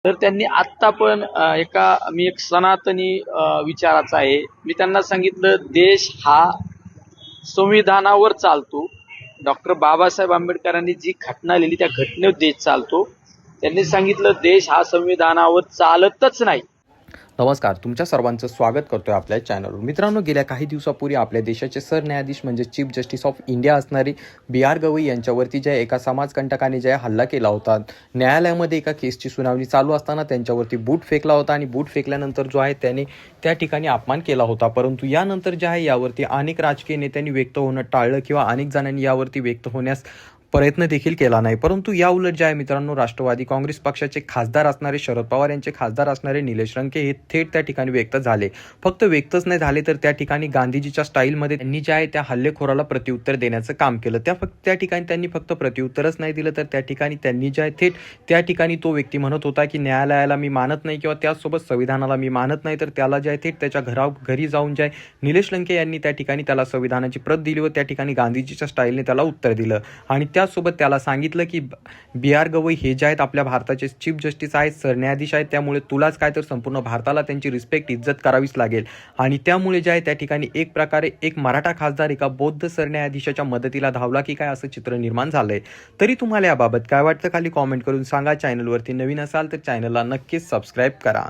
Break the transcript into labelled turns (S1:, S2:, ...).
S1: तर त्यांनी आत्ता पण मी एक सनातनी विचाराचा आहे. मी त्यांना सांगितलं देश हा संविधानावर चालतो. डॉक्टर बाबासाहेब आंबेडकरांनी जी घटना लिहिली त्या घटनेवर देश चालतो. त्यांनी सांगितलं देश हा संविधानावर चालतच नाही.
S2: नमस्कार, तुमच्या सर्वांचं स्वागत करतोय आपल्या चॅनलवर. मित्रांनो, गेल्या काही दिवसापूर्वी आपल्या देशाचे सरन्यायाधीश म्हणजे चीफ जस्टिस ऑफ इंडिया असणारे B.R. गवई यांच्यावरती ज्या एका समाजकंटकाने ज्या हल्ला केला होता, न्यायालयामध्ये एका केसची सुनावणी चालू असताना त्यांच्यावरती बूट फेकला होता आणि बूट फेकल्यानंतर जो आहे त्याने त्या ठिकाणी अपमान केला होता. परंतु यानंतर जे आहे यावरती अनेक राजकीय नेत्यांनी व्यक्त होणं टाळलं किंवा अनेक जणांनी यावरती व्यक्त होण्यास प्रयत्न देखील केला नाही. परंतु या उलट जे आहे मित्रांनो, राष्ट्रवादी काँग्रेस पक्षाचे खासदार असणारे शरद पवार यांचे खासदार असणारे निलेश लंके हे थेट त्या ठिकाणी व्यक्त झाले. फक्त व्यक्तच नाही झाले तर त्या ठिकाणी गांधीजीच्या स्टाईलमध्ये त्यांनी जे आहे त्या हल्लेखोराला प्रत्युत्तर देण्याचं काम केलं. त्या ठिकाणी त्यांनी फक्त प्रत्युत्तरच नाही दिलं, तर त्या ठिकाणी त्यांनी जे आहे थेट त्या ठिकाणी तो व्यक्ती म्हणत होता की न्यायालयाला मी मानत नाही किंवा त्याचसोबत संविधानाला मी मानत नाही, तर त्याला जे आहे थेट त्याच्या घरी जाऊन जे आहे निलेश लंके यांनी त्या ठिकाणी त्याला संविधानाची प्रत दिली व त्या ठिकाणी गांधीजीच्या स्टाईलने त्याला उत्तर दिलं. आणि त्यासोबत त्याला सांगितलं की B.R. गवई हे जे आहेत आपल्या भारताचे चीफ जस्टिस आहेत, सरन्यायाधीश आहेत, त्यामुळे तुलाच काय तर संपूर्ण भारताला त्यांची रिस्पेक्ट इज्जत करावीच लागेल. आणि त्यामुळे जे आहे त्या ठिकाणी एक प्रकारे एक मराठा खासदार एका बौद्ध सरन्यायाधीशाच्या मदतीला धावला की काय असं चित्र निर्माण झालंय. तरी तुम्हाला याबाबत काय वाटतं खाली कॉमेंट करून सांगा. चॅनलवरती नवीन असाल तर चॅनलला नक्कीच सबस्क्राईब करा.